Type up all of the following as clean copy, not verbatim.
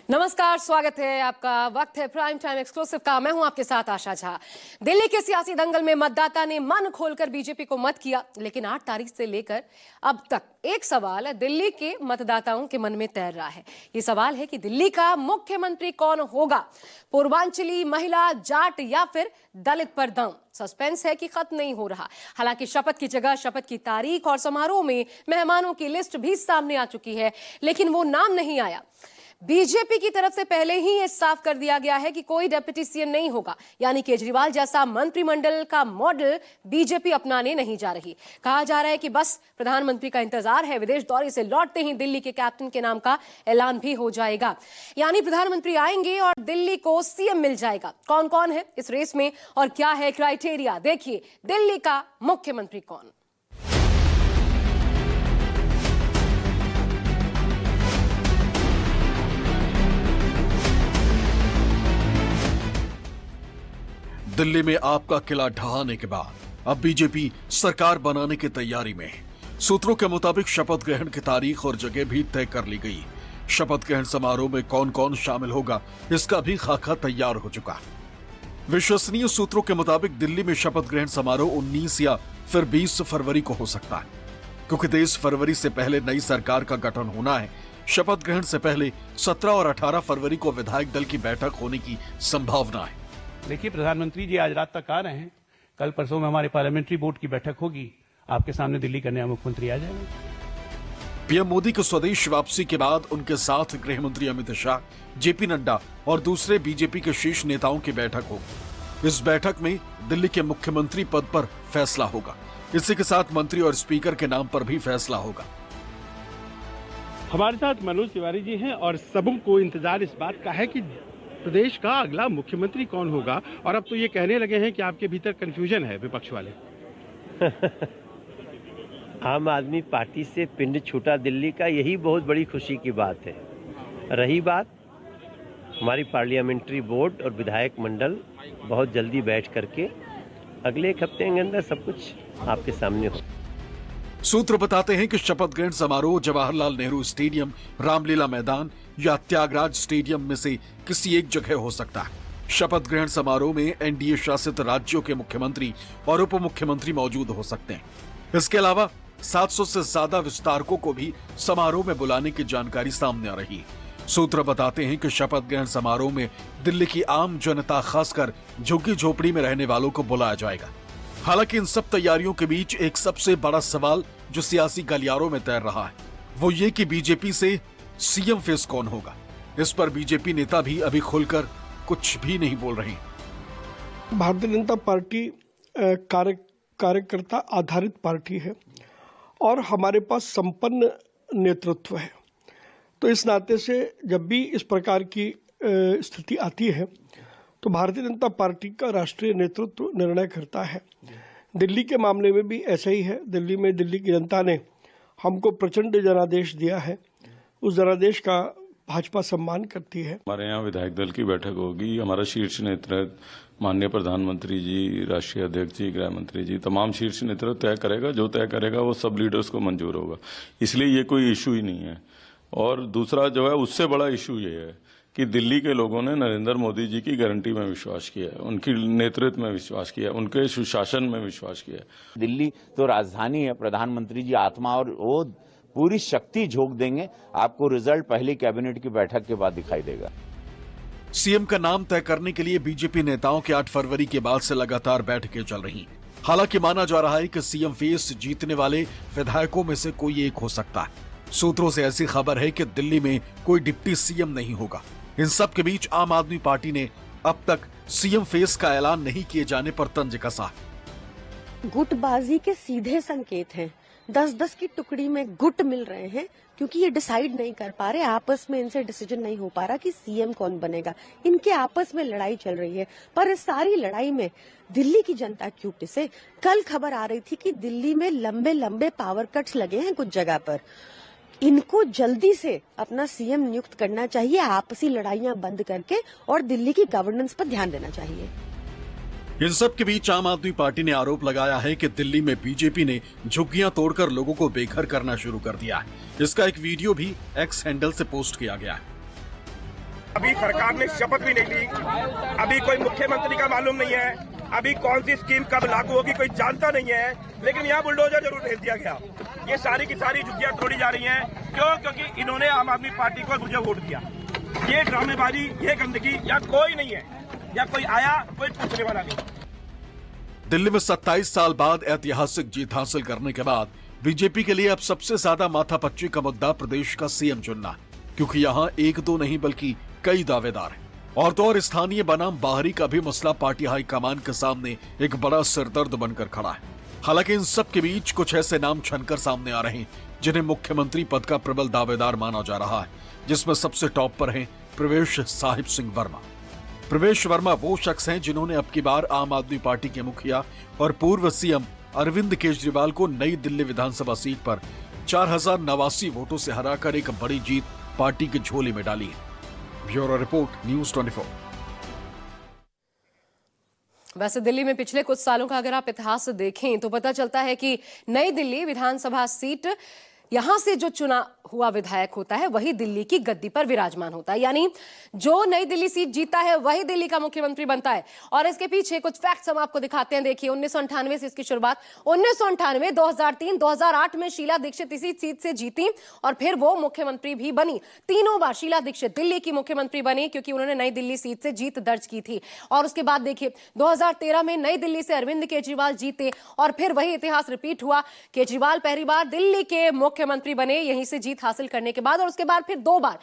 नमस्कार, स्वागत है आपका। वक्त है प्राइम टाइम एक्सक्लूसिव का। मैं हूं आपके साथ आशा झा। दिल्ली के सियासी दंगल में मतदाता ने मन खोलकर बीजेपी को मत किया, लेकिन 8 तारीख से लेकर अब तक एक सवाल दिल्ली के मतदाताओं के मन में तैर रहा है। ये सवाल है कि दिल्ली का मुख्यमंत्री कौन होगा? पूर्वांचली, महिला, जाट या फिर दलित पर दम? सस्पेंस है कि खत्म नहीं हो रहा। हालांकि शपथ की जगह शपथ की तारीख और समारोह में मेहमानों की लिस्ट भी सामने आ चुकी है, लेकिन वो नाम नहीं आया। बीजेपी की तरफ से पहले ही ये साफ कर दिया गया है कि कोई डिप्टी सीएम नहीं होगा, यानी केजरीवाल जैसा मंत्रिमंडल का मॉडल बीजेपी अपनाने नहीं जा रही। कहा जा रहा है कि बस प्रधानमंत्री का इंतजार है। विदेश दौरे से लौटते ही दिल्ली के कैप्टन के नाम का ऐलान भी हो जाएगा, यानी प्रधानमंत्री आएंगे और दिल्ली को सीएम मिल जाएगा। कौन कौन है इस रेस में और क्या है क्राइटेरिया? देखिए, दिल्ली का मुख्यमंत्री कौन? दिल्ली में आपका किला ढहाने के बाद अब बीजेपी सरकार बनाने की तैयारी में है। सूत्रों के मुताबिक शपथ ग्रहण की तारीख और जगह भी तय कर ली गई। शपथ ग्रहण समारोह में कौन कौन शामिल होगा, इसका भी खाका तैयार हो चुका है। विश्वसनीय सूत्रों के मुताबिक दिल्ली में शपथ ग्रहण समारोह 19 या फिर 20 फरवरी को हो सकता है, क्योंकि 23 फरवरी से पहले नई सरकार का गठन होना है। शपथ ग्रहण से पहले 17 और 18 फरवरी को विधायक दल की बैठक होने की संभावना है। देखिए, प्रधानमंत्री जी आज रात तक आ रहे हैं। कल परसों में हमारे पार्लियामेंट्री बोर्ड की बैठक होगी। आपके सामने दिल्ली का नया मुख्यमंत्री आ जाएगा। पीएम मोदी की स्वदेश वापसी के बाद उनके साथ गृह मंत्री अमित शाह, जेपी नड्डा और दूसरे बीजेपी के शीर्ष नेताओं की बैठक होगी। इस बैठक में दिल्ली के मुख्यमंत्री पद पर फैसला होगा। इसी के साथ मंत्री और स्पीकर के नाम पर भी फैसला होगा। हमारे साथ मनोज तिवारी जी हैं और सबको इंतजार इस बात का है कि प्रदेश का अगला मुख्यमंत्री कौन होगा। और अब तो ये कहने लगे हैं कि आपके भीतर कंफ्यूजन है, विपक्ष वाले। आम आदमी पार्टी से पिंड छूटा दिल्ली का, यही बहुत बड़ी खुशी की बात है। रही बात, हमारी पार्लियामेंट्री बोर्ड और विधायक मंडल बहुत जल्दी बैठ करके अगले एक हफ्ते के अंदर सब कुछ आपके सामने हो। सूत्र बताते हैं कि शपथ ग्रहण समारोह जवाहरलाल नेहरू स्टेडियम, रामलीला मैदान या त्यागराज स्टेडियम में से किसी एक जगह हो सकता है। शपथ ग्रहण समारोह में एनडीए शासित राज्यों के मुख्यमंत्री और उप मुख्यमंत्री मौजूद हो सकते हैं। इसके अलावा 700 से ज्यादा विस्तारकों को भी समारोह में बुलाने की जानकारी सामने आ रही है। सूत्र बताते हैं कि शपथ ग्रहण समारोह में दिल्ली की आम जनता, खासकर झुग्गी झोपड़ी में रहने वालों को बुलाया जाएगा। हालांकि इन सब तैयारियों के बीच एक सबसे बड़ा सवाल जो सियासी गलियारों में तैर रहा है, वो ये कि बीजेपी से सीएम फेस कौन होगा। इस पर बीजेपी नेता भी अभी खुलकर कुछ भी नहीं बोल रहे। भारतीय जनता पार्टी कार्यकर्ता आधारित पार्टी है और हमारे पास संपन्न नेतृत्व है। तो इस नाते से जब भी इस प्रकार की स्थिति आती है तो भारतीय जनता पार्टी का राष्ट्रीय नेतृत्व निर्णय करता है। दिल्ली के मामले में भी ऐसा ही है। दिल्ली में दिल्ली की जनता ने हमको प्रचंड जनादेश दिया है। उस जनादेश का भाजपा सम्मान करती है। हमारे यहाँ विधायक दल की बैठक होगी। हमारा शीर्ष नेतृत्व, माननीय प्रधानमंत्री जी, राष्ट्रीय अध्यक्ष जी, गृह मंत्री जी, तमाम शीर्ष नेतृत्व तय करेगा। जो तय करेगा वो सब लीडर्स को मंजूर होगा, इसलिए ये कोई इशू ही नहीं है। और दूसरा जो है, उससे बड़ा इशू ये है कि दिल्ली के लोगों ने नरेंद्र मोदी जी की गारंटी में विश्वास किया है, उनकी नेतृत्व में विश्वास किया है, उनके सुशासन में विश्वास किया है। दिल्ली तो राजधानी है, प्रधानमंत्री जी आत्मा और वो पूरी शक्ति झोंक देंगे। आपको रिजल्ट पहली कैबिनेट की बैठक के बाद दिखाई देगा। सीएम का नाम तय करने के लिए बीजेपी नेताओं के 8 फरवरी के बाद से लगातार बैठकें चल रही। हालांकि माना जा रहा है कि सीएम फेस जीतने वाले विधायकों में से कोई एक हो सकता है। सूत्रों से ऐसी खबर है कि दिल्ली में कोई डिप्टी सीएम नहीं होगा। इन सब के बीच आम आदमी पार्टी ने अब तक सीएम फेस का ऐलान नहीं किए जाने पर तंज कसा है। गुटबाजी के सीधे संकेत हैं। 10-10 की टुकड़ी में गुट मिल रहे हैं, क्योंकि ये डिसाइड नहीं कर पा रहे, आपस में इनसे डिसीजन नहीं हो पा रहा कि सीएम कौन बनेगा। इनके आपस में लड़ाई चल रही है, पर इस सारी लड़ाई में दिल्ली की जनता क्यों पिसे? कल खबर आ रही थी कि दिल्ली में लंबे लंबे पावर कट्स लगे हैं कुछ जगह पर। इनको जल्दी से अपना सीएम नियुक्त करना चाहिए, आपसी लड़ाइयां बंद करके, और दिल्ली की गवर्नेंस पर ध्यान देना चाहिए। इन सब के बीच आम आदमी पार्टी ने आरोप लगाया है कि दिल्ली में बीजेपी ने झुग्गियां तोड़कर लोगों को बेघर करना शुरू कर दिया है। इसका एक वीडियो भी एक्स हैंडल से पोस्ट किया गया है। अभी सरकार ने शपथ भी नहीं ली, अभी कोई मुख्यमंत्री का मालूम नहीं है, अभी कौन सी स्कीम कब लागू होगी कोई जानता नहीं है, लेकिन यहाँ बुलडोजर जरूर भेज दिया गया। ये सारी की सारी झुग्गियां तोड़ी जा रही हैं। क्यों? क्योंकि इन्होंने आम आदमी पार्टी को मुझे वोट दिया। ये ड्रामेबाजी, ये गंदगी यहाँ कोई नहीं है, या कोई आया कोई पूछने वाला नहीं। दिल्ली में 27 साल बाद ऐतिहासिक जीत हासिल करने के बाद बीजेपी के लिए अब सबसे ज्यादा माथापच्ची का मुद्दा प्रदेश का सीएम चुनना, क्योंकि यहाँ एक दो नहीं बल्कि कई दावेदार हैं। और तो और स्थानीय बनाम बाहरी का भी मसला पार्टी हाईकमान के सामने एक बड़ा सिरदर्द बनकर खड़ा है। हालांकि इन सब के बीच कुछ ऐसे नाम छनकर सामने आ रहे हैं जिन्हें मुख्यमंत्री पद का प्रबल दावेदार माना जा रहा है, जिसमें सबसे टॉप पर हैं प्रवेश साहिब सिंह वर्मा। प्रवेश वर्मा वो शख्स हैं जिन्होंने अब की बार आम आदमी पार्टी के मुखिया और पूर्व सीएम अरविंद केजरीवाल को नई दिल्ली विधानसभा सीट पर 4089 वोटों से हराकर एक बड़ी जीत पार्टी की झोली में डाली है। Bureau report, news 24। वैसे दिल्ली में पिछले कुछ सालों का अगर आप इतिहास देखें तो पता चलता है कि नई दिल्ली विधानसभा सीट यहां से जो चुना हुआ विधायक होता है वही दिल्ली की गद्दी पर विराजमान होता है, यानी जो नई दिल्ली सीट जीता है वही दिल्ली का मुख्यमंत्री बनता है। और इसके पीछे कुछ फैक्ट्स हम आपको दिखाते हैं। देखिए, 1998 से इसकी शुरुआत। 1998, 2003, 2008 में शीला दीक्षित इसी सीट से जीती और फिर वो मुख्यमंत्री भी बनी। तीनों बार शीला दीक्षित दिल्ली की मुख्यमंत्री बनी क्योंकि उन्होंने नई दिल्ली सीट से जीत दर्ज की थी। और उसके बाद देखिए 2013 में नई दिल्ली से अरविंद केजरीवाल जीते और फिर वही इतिहास रिपीट हुआ। केजरीवाल पहली बार दिल्ली के मुख्यमंत्री बने यहीं से जीत हासिल करने के बाद, और उसके बाद फिर दो बार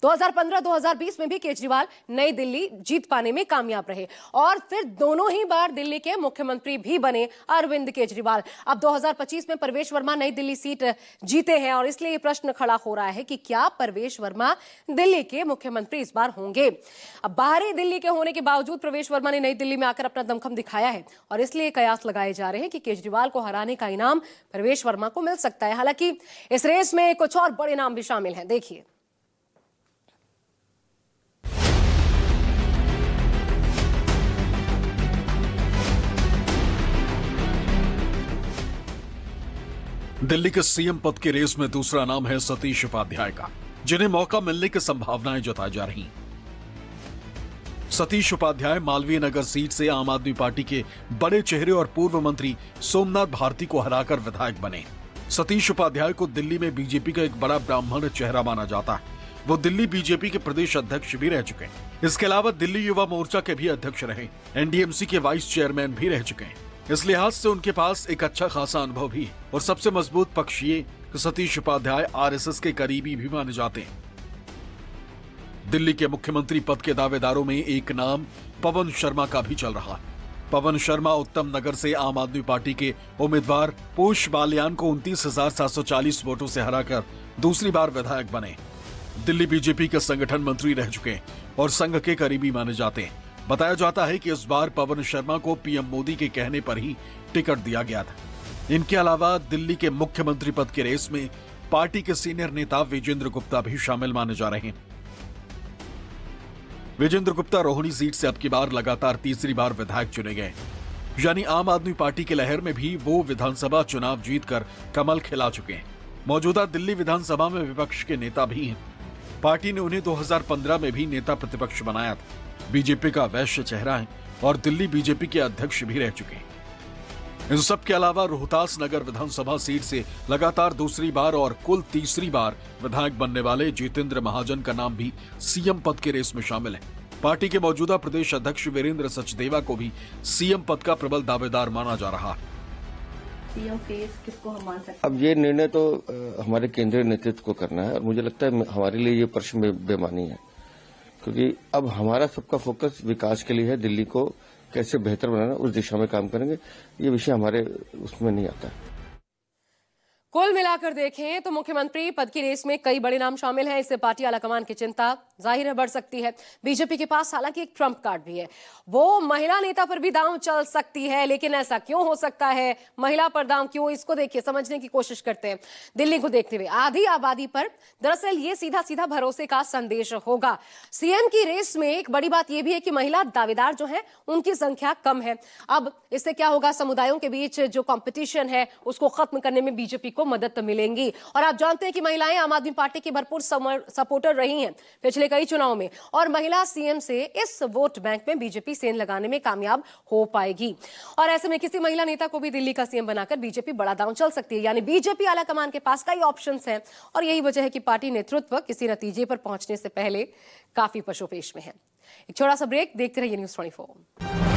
2015-2020 में भी केजरीवाल नई दिल्ली जीत पाने में कामयाब रहे और फिर दोनों ही बार दिल्ली के मुख्यमंत्री भी बने अरविंद केजरीवाल। अब 2025 में प्रवेश वर्मा नई दिल्ली सीट जीते हैं और इसलिए ये प्रश्न खड़ा हो रहा है कि क्या प्रवेश वर्मा दिल्ली के मुख्यमंत्री इस बार होंगे। अब बाहरी दिल्ली के होने के बावजूद प्रवेश वर्मा ने नई दिल्ली में आकर अपना दमखम दिखाया है और इसलिए कयास लगाए जा रहे हैं कि केजरीवाल को हराने का इनाम प्रवेश वर्मा को मिल सकता है। हालांकि इस रेस में कुछ और बड़े नाम भी शामिल हैं। देखिए, दिल्ली के सीएम पद की रेस में दूसरा नाम है सतीश उपाध्याय का, जिन्हें मौका मिलने की संभावनाएं जताई जा रही। सतीश उपाध्याय मालवीय नगर सीट से आम आदमी पार्टी के बड़े चेहरे और पूर्व मंत्री सोमनाथ भारती को हराकर विधायक बने। सतीश उपाध्याय को दिल्ली में बीजेपी का एक बड़ा ब्राह्मण चेहरा माना जाता है। वो दिल्ली बीजेपी के प्रदेश अध्यक्ष भी रह चुके हैं। इसके अलावा दिल्ली युवा मोर्चा के भी अध्यक्ष रहे, एनडीएमसी के वाइस चेयरमैन भी रह चुके हैं। इस लिहाज से उनके पास एक अच्छा खासा अनुभव भी है और सबसे मजबूत पक्ष ये कि सतीश उपाध्याय आरएसएस के करीबी भी माने जाते हैं। दिल्ली के मुख्यमंत्री पद के दावेदारों में एक नाम पवन शर्मा का भी चल रहा है। पवन शर्मा उत्तम नगर से आम आदमी पार्टी के उम्मीदवार पोष बालियान को 29,740 वोटों से हराकर दूसरी बार विधायक बने। दिल्ली बीजेपी के संगठन मंत्री रह चुके हैं और संघ के करीबी माने जाते हैं। बताया जाता है कि इस बार पवन शर्मा को पीएम मोदी के कहने पर ही टिकट दिया गया था। इनके अलावा दिल्ली के मुख्यमंत्री पद के रेस में पार्टी के सीनियर नेता विजेंद्र गुप्ता भी शामिल माने जा रहे हैं। विजेंद्र गुप्ता रोहिणी सीट से अब की बार लगातार तीसरी बार विधायक चुने गए, यानी आम आदमी पार्टी की लहर में भी वो विधानसभा चुनाव जीतकर कमल खिला चुके हैं। मौजूदा दिल्ली विधानसभा में विपक्ष के नेता भी हैं। पार्टी ने उन्हें 2015 में भी नेता प्रतिपक्ष बनाया था। बीजेपी का वैश्य चेहरा है और दिल्ली बीजेपी के अध्यक्ष भी रह चुके हैं। इन सब के अलावा रोहतास नगर विधानसभा सीट से लगातार दूसरी बार और कुल तीसरी बार विधायक बनने वाले जितेंद्र महाजन का नाम भी सीएम पद के रेस में शामिल है। पार्टी के मौजूदा प्रदेश अध्यक्ष वीरेंद्र सचदेवा को भी सीएम पद का प्रबल दावेदार माना जा रहा है। सीएम फेस किसको हम मान सकते हैं? अब ये निर्णय तो हमारे केंद्रीय नेतृत्व को करना है और मुझे लगता है हमारे लिए ये प्रश्न बेमानी है, क्योंकि अब हमारा सबका फोकस विकास के लिए है। दिल्ली को कैसे बेहतर बनाना, उस दिशा में काम करेंगे। ये विषय हमारे उसमें नहीं आता है। कुल मिलाकर देखें तो मुख्यमंत्री पद की रेस में कई बड़े नाम शामिल हैं। इससे पार्टी आलाकमान की चिंता जाहिर है बढ़ सकती है। बीजेपी के पास हालांकि एक ट्रम्प कार्ड भी है, वो महिला नेता पर भी दांव चल सकती है। लेकिन ऐसा क्यों हो सकता है, महिला पर दांव क्यों, इसको देखिए, समझने की कोशिश करते हैं। दिल्ली को देखते हुए आधी आबादी पर दरअसल ये सीधा सीधा भरोसे का संदेश होगा। सीएम की रेस में एक बड़ी बात यह भी है कि महिला दावेदार जो है उनकी संख्या कम है। अब इससे क्या होगा, समुदायों के बीच जो कंपटीशन है उसको खत्म करने में बीजेपी को को मदद मिलेंगी। और आप जानते हैं कि महिलाएं आम आदमी पार्टी की भरपूर सपोर्टर रही हैं पिछले कई चुनाव में, और महिला सीएम से इस वोट बैंक में बीजेपी सेंध लगाने में कामयाब हो पाएगी। और ऐसे में किसी महिला नेता को भी दिल्ली का सीएम बनाकर बीजेपी बड़ा दांव चल सकती है। यानी बीजेपी आलाकमान के पास कई ऑप्शंस हैं, और यही वजह है कि पार्टी नेतृत्व किसी नतीजे पर पहुंचने से पहले काफी पशोपेश में है। एक छोटा सा ब्रेक, देखते रहिए न्यूज़ 24।